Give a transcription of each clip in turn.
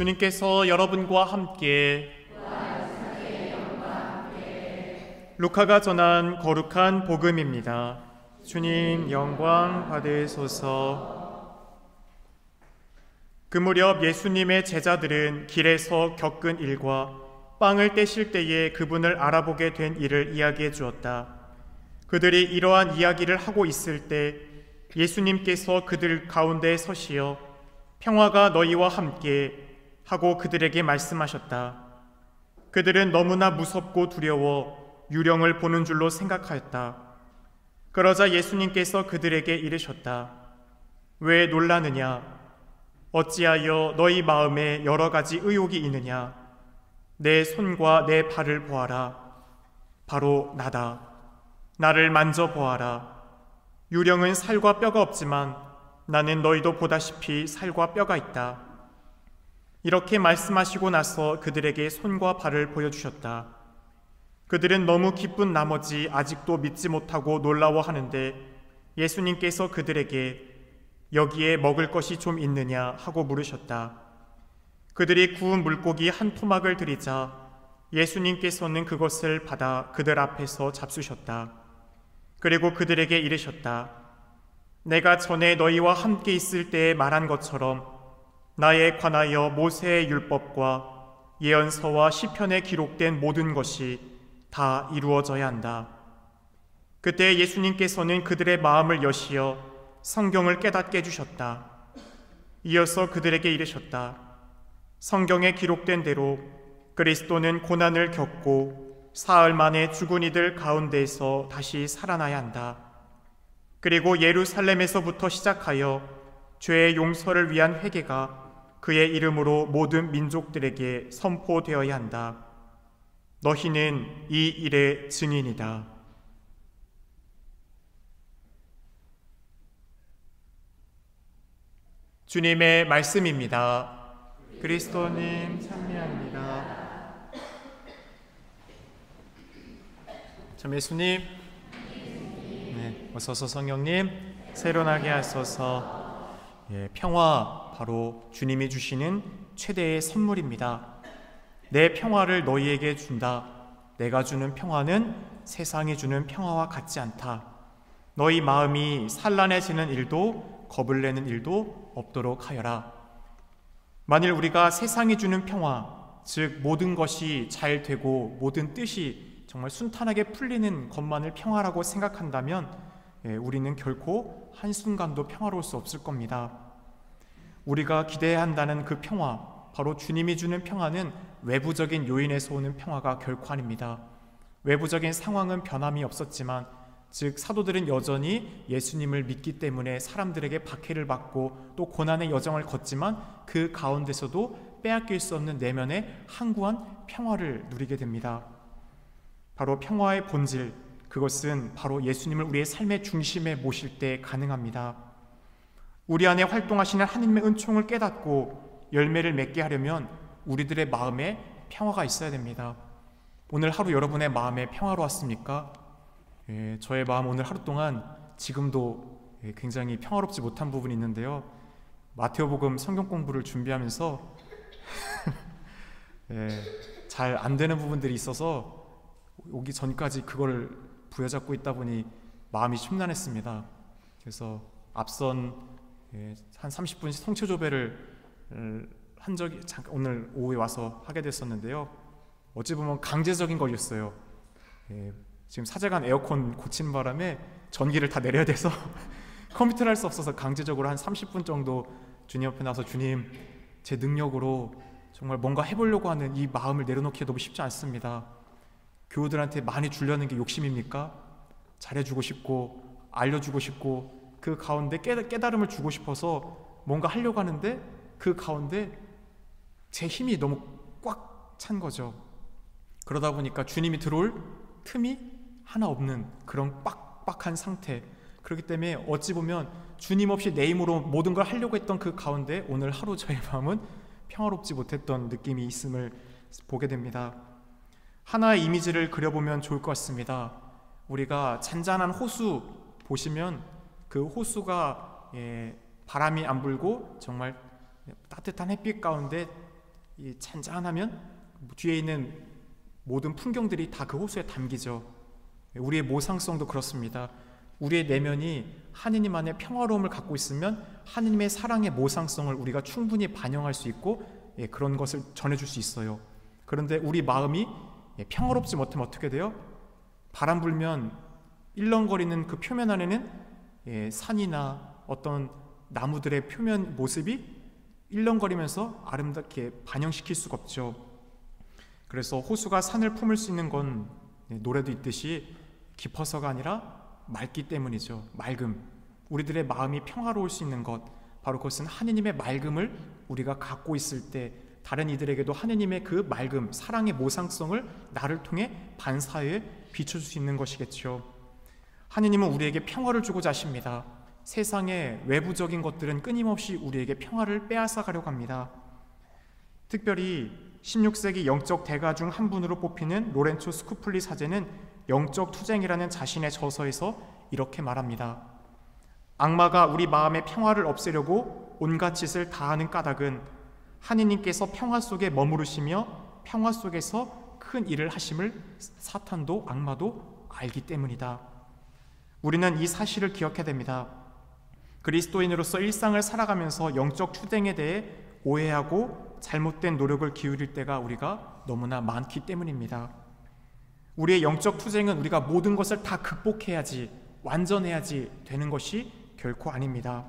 주님께서 여러분과 함께 루카가 전한 거룩한 복음입니다. 주님 영광 받으소서. 그 무렵 예수님의 제자들은 길에서 겪은 일과 빵을 떼실 때에 그분을 알아보게 된 일을 이야기해 주었다. 그들이 이러한 이야기를 하고 있을 때 예수님께서 그들 가운데에 서시어 평화가 너희와 함께 하고 그들에게 말씀하셨다. 그들은 너무나 무섭고 두려워 유령을 보는 줄로 생각하였다. 그러자 예수님께서 그들에게 이르셨다. 왜 놀라느냐? 어찌하여 너희 마음에 여러 가지 의혹이 있느냐? 내 손과 내 발을 보아라. 바로 나다. 나를 만져보아라. 유령은 살과 뼈가 없지만 나는 너희도 보다시피 살과 뼈가 있다. 이렇게 말씀하시고 나서 그들에게 손과 발을 보여주셨다. 그들은 너무 기쁜 나머지 아직도 믿지 못하고 놀라워하는데 예수님께서 그들에게 여기에 먹을 것이 좀 있느냐 하고 물으셨다. 그들이 구운 물고기 한 토막을 드리자 예수님께서는 그것을 받아 그들 앞에서 잡수셨다. 그리고 그들에게 이르셨다. 내가 전에 너희와 함께 있을 때에 말한 것처럼 나에 관하여 모세의 율법과 예언서와 시편에 기록된 모든 것이 다 이루어져야 한다. 그때 예수님께서는 그들의 마음을 여시어 성경을 깨닫게 해주셨다. 이어서 그들에게 이르셨다. 성경에 기록된 대로 그리스도는 고난을 겪고 사흘 만에 죽은 이들 가운데에서 다시 살아나야 한다. 그리고 예루살렘에서부터 시작하여 죄의 용서를 위한 회개가 그의 이름으로 모든 민족들에게 선포되어야 한다. 너희는 이 일의 증인이다. 주님의 말씀입니다. 그리스도님 찬미합니다. 참 예수님, 어서서 성령님 새로나게 하소서. 평화 바로 주님이 주시는 최대의 선물입니다. 내 평화를 너희에게 준다. 내가 주는 평화는 세상이 주는 평화와 같지 않다. 너희 마음이 산란해지는 일도 겁을 내는 일도 없도록 하여라. 만일 우리가 세상이 주는 평화, 즉 모든 것이 잘 되고 모든 뜻이 정말 순탄하게 풀리는 것만을 평화라고 생각한다면 우리는 결코 한순간도 평화로울 수 없을 겁니다. 우리가 기대해야 한다는 그 평화, 바로 주님이 주는 평화는 외부적인 요인에서 오는 평화가 결코 아닙니다. 외부적인 상황은 변함이 없었지만, 즉 사도들은 여전히 예수님을 믿기 때문에 사람들에게 박해를 받고 또 고난의 여정을 걷지만 그 가운데서도 빼앗길 수 없는 내면의 항구한 평화를 누리게 됩니다. 바로 평화의 본질, 그것은 바로 예수님을 우리의 삶의 중심에 모실 때 가능합니다. 우리 안에 활동하시는 하나님의 은총을 깨닫고 열매를 맺게 하려면 우리들의 마음에 평화가 있어야 됩니다. 오늘 하루 여러분의 마음에 평화로웠습니까? 저의 마음 오늘 하루 동안 지금도 굉장히 평화롭지 못한 부분이 있는데요. 마테오복음 성경 공부를 준비하면서 잘 안 되는 부분들이 있어서 오기 전까지 그걸 부여잡고 있다 보니 마음이 심란했습니다. 그래서 앞선 한 30분 성체조배를 한 적이 잠깐 오늘 오후에 와서 하게 됐었는데요. 어찌 보면 강제적인 거였어요. 지금 사제관 에어컨 고치는 바람에 전기를 다 내려야 돼서 컴퓨터를 할 수 없어서 강제적으로 한 30분 정도 주님 옆에 나서 주님, 제 능력으로 정말 뭔가 해보려고 하는 이 마음을 내려놓기가 너무 쉽지 않습니다. 교우들한테 많이 주려는 게 욕심입니까? 잘해주고 싶고 알려주고 싶고 그 가운데 깨달음을 주고 싶어서 뭔가 하려고 하는데 그 가운데 제 힘이 너무 꽉 찬 거죠. 그러다 보니까 주님이 들어올 틈이 하나 없는 그런 빡빡한 상태. 그렇기 때문에 어찌 보면 주님 없이 내 힘으로 모든 걸 하려고 했던 그 가운데 오늘 하루 저의 마음은 평화롭지 못했던 느낌이 있음을 보게 됩니다. 하나의 이미지를 그려보면 좋을 것 같습니다. 우리가 잔잔한 호수 보시면 그 호수가 바람이 안 불고 정말 따뜻한 햇빛 가운데 이 잔잔하면 뒤에 있는 모든 풍경들이 다 그 호수에 담기죠. 우리의 모상성도 그렇습니다. 우리의 내면이 하느님 안에 평화로움을 갖고 있으면 하느님의 사랑의 모상성을 우리가 충분히 반영할 수 있고 그런 것을 전해줄 수 있어요. 그런데 우리 마음이 평화롭지 못하면 어떻게 돼요? 바람 불면 일렁거리는 그 표면 안에는 산이나 어떤 나무들의 표면 모습이 일렁거리면서 아름답게 반영시킬 수가 없죠. 그래서 호수가 산을 품을 수 있는 건 노래도 있듯이 깊어서가 아니라 맑기 때문이죠. 맑음. 우리들의 마음이 평화로울 수 있는 것, 바로 그것은 하느님의 맑음을 우리가 갖고 있을 때 다른 이들에게도 하느님의 그 맑음, 사랑의 모상성을 나를 통해 반사해 비춰줄 수 있는 것이겠죠. 하느님은 우리에게 평화를 주고자 하십니다. 세상의 외부적인 것들은 끊임없이 우리에게 평화를 빼앗아 가려고 합니다. 특별히 16세기 영적 대가 중 한 분으로 뽑히는 로렌초 스쿠플리 사제는 영적 투쟁이라는 자신의 저서에서 이렇게 말합니다. 악마가 우리 마음의 평화를 없애려고 온갖 짓을 다하는 까닭은 하느님께서 평화 속에 머무르시며 평화 속에서 큰 일을 하심을 사탄도 악마도 알기 때문이다. 우리는 이 사실을 기억해야 됩니다. 그리스도인으로서 일상을 살아가면서 영적 투쟁에 대해 오해하고 잘못된 노력을 기울일 때가 우리가 너무나 많기 때문입니다. 우리의 영적 투쟁은 우리가 모든 것을 다 극복해야지, 완전해야지 되는 것이 결코 아닙니다.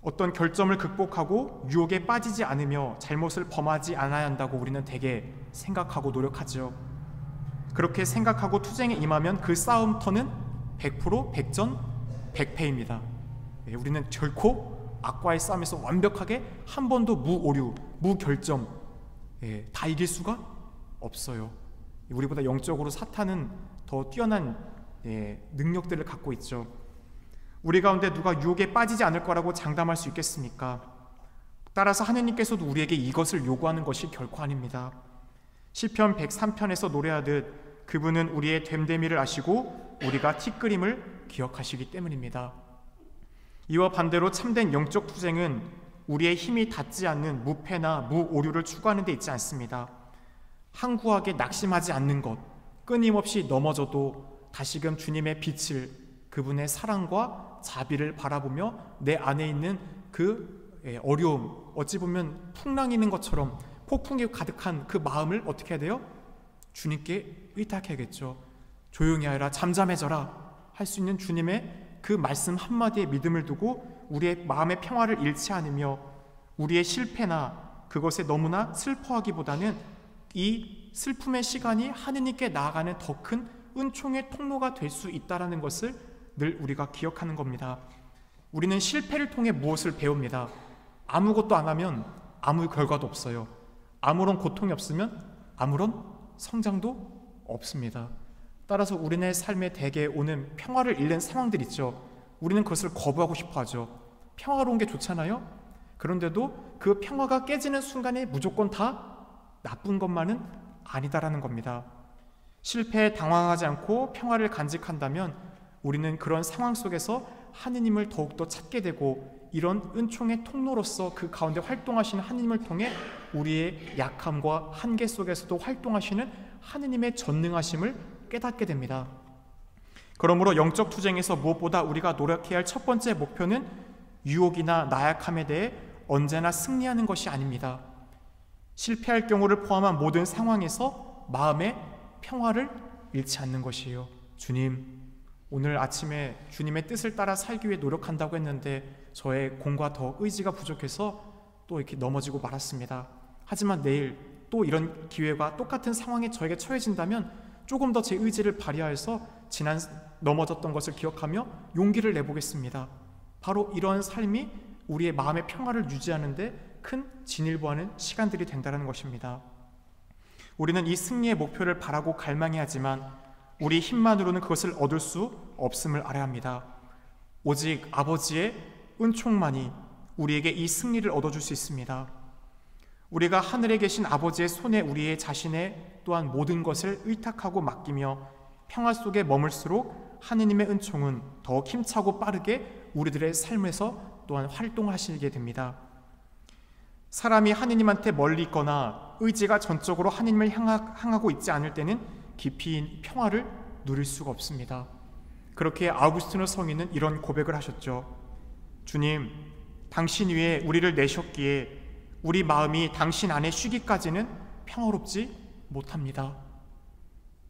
어떤 결점을 극복하고 유혹에 빠지지 않으며 잘못을 범하지 않아야 한다고 우리는 대개 생각하고 노력하죠. 그렇게 생각하고 투쟁에 임하면 그 싸움터는 100% 100전 100패입니다. 우리는 결코 악과의 싸움에서 완벽하게 한 번도 무오류, 무결점 다 이길 수가 없어요. 우리보다 영적으로 사탄은 더 뛰어난 능력들을 갖고 있죠. 우리 가운데 누가 유혹에 빠지지 않을 거라고 장담할 수 있겠습니까? 따라서 하느님께서도 우리에게 이것을 요구하는 것이 결코 아닙니다. 시편 103편에서 노래하듯 그분은 우리의 됨됨이를 아시고 우리가 티끌임을 기억하시기 때문입니다. 이와 반대로 참된 영적 투쟁은 우리의 힘이 닿지 않는 무패나 무오류를 추구하는 데 있지 않습니다. 항구하게 낙심하지 않는 것, 끊임없이 넘어져도 다시금 주님의 빛을, 그분의 사랑과 자비를 바라보며 내 안에 있는 그 어려움, 어찌 보면 풍랑이 있는 것처럼 폭풍이 가득한 그 마음을 어떻게 해야 돼요? 주님께 의탁해야겠죠. 조용히 하여라, 잠잠해져라 할 수 있는 주님의 그 말씀 한마디에 믿음을 두고 우리의 마음의 평화를 잃지 않으며 우리의 실패나 그것에 너무나 슬퍼하기보다는 이 슬픔의 시간이 하느님께 나아가는 더 큰 은총의 통로가 될 수 있다는 것을 늘 우리가 기억하는 겁니다. 우리는 실패를 통해 무엇을 배웁니다. 아무것도 안 하면 아무 결과도 없어요. 아무런 고통이 없으면 아무런 성장도 없습니다. 따라서 우리네 삶에 대개 오는 평화를 잃는 상황들 있죠. 우리는 그것을 거부하고 싶어 하죠. 평화로운 게 좋잖아요. 그런데도 그 평화가 깨지는 순간에 무조건 다 나쁜 것만은 아니다라는 겁니다. 실패에 당황하지 않고 평화를 간직한다면 우리는 그런 상황 속에서 하느님을 더욱더 찾게 되고 이런 은총의 통로로서 그 가운데 활동하시는 하느님을 통해 우리의 약함과 한계 속에서도 활동하시는 하느님의 전능하심을 깨닫게 됩니다. 그러므로 영적 투쟁에서 무엇보다 우리가 노력해야 할 첫 번째 목표는 유혹이나 나약함에 대해 언제나 승리하는 것이 아닙니다. 실패할 경우를 포함한 모든 상황에서 마음의 평화를 잃지 않는 것이에요. 주님, 오늘 아침에 주님의 뜻을 따라 살기 위해 노력한다고 했는데 저의 공과 더 의지가 부족해서 또 이렇게 넘어지고 말았습니다. 하지만 내일 또 이런 기회가 똑같은 상황에 저에게 처해진다면 조금 더 제 의지를 발휘하여서 지난 넘어졌던 것을 기억하며 용기를 내보겠습니다. 바로 이러한 삶이 우리의 마음의 평화를 유지하는 데 큰 진일보하는 시간들이 된다는 것입니다. 우리는 이 승리의 목표를 바라고 갈망해야 하지만 우리 힘만으로는 그것을 얻을 수 없음을 알아야 합니다. 오직 아버지의 은총만이 우리에게 이 승리를 얻어줄 수 있습니다. 우리가 하늘에 계신 아버지의 손에 우리의 자신의 또한 모든 것을 의탁하고 맡기며 평화 속에 머물수록 하느님의 은총은 더 힘차고 빠르게 우리들의 삶에서 또한 활동하시게 됩니다. 사람이 하느님한테 멀리 있거나 의지가 전적으로 하느님을 향하고 있지 않을 때는 깊이 평화를 누릴 수가 없습니다. 그렇게 아우구스티노 성인은 이런 고백을 하셨죠. 주님, 당신 위에 우리를 내셨기에 우리 마음이 당신 안에 쉬기까지는 평화롭지 못합니다.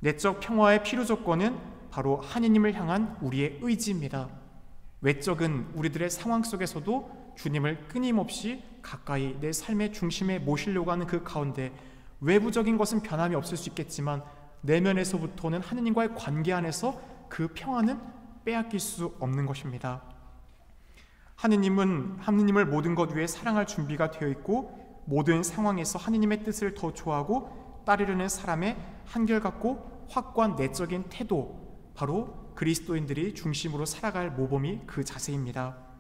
내적 평화의 필요 조건은 바로 하느님을 향한 우리의 의지입니다. 외적은 우리들의 상황 속에서도 주님을 끊임없이 가까이 내 삶의 중심에 모시려고 하는 그 가운데 외부적인 것은 변함이 없을 수 있겠지만 내면에서부터는 하느님과의 관계 안에서 그 평화는 빼앗길 수 없는 것입니다. 하느님을 모든 것 위에 사랑할 준비가 되어 있고 모든 상황에서 하느님의 뜻을 더 좋아하고 따르려는 사람의 한결같고 확고한 내적인 태도, 바로 그리스도인들이 중심으로 살아갈 모범이 그 자세입니다.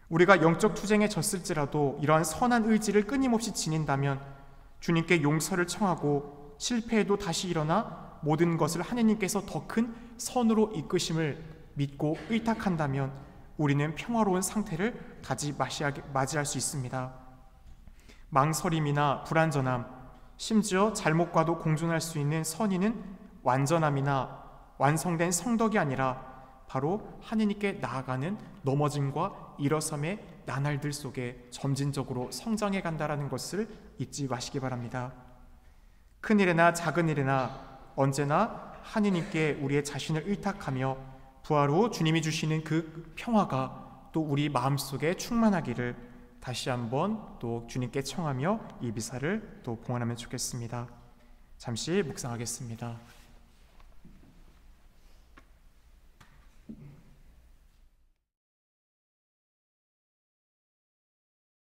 우리가 영적 투쟁에 졌을지라도 이러한 선한 의지를 끊임없이 지닌다면 주님께 용서를 청하고 실패해도 다시 일어나 모든 것을 하느님께서 더 큰 선으로 이끄심을 믿고 의탁한다면 우리는 평화로운 상태를 다시 맞이할 수 있습니다. 망설임이나 불완전함, 심지어 잘못과도 공존할 수 있는 선의는 완전함이나 완성된 성덕이 아니라 바로 하느님께 나아가는 넘어짐과 일어섬의 나날들 속에 점진적으로 성장해 간다라는 것을 잊지 마시기 바랍니다. 큰 일이나 작은 일이나 언제나 하느님께 우리의 자신을 의탁하며 부활 후 주님이 주시는 그 평화가 또 우리 마음속에 충만하기를 다시 한번 또 주님께 청하며 이 미사를 또 봉헌하면 좋겠습니다. 잠시 묵상하겠습니다.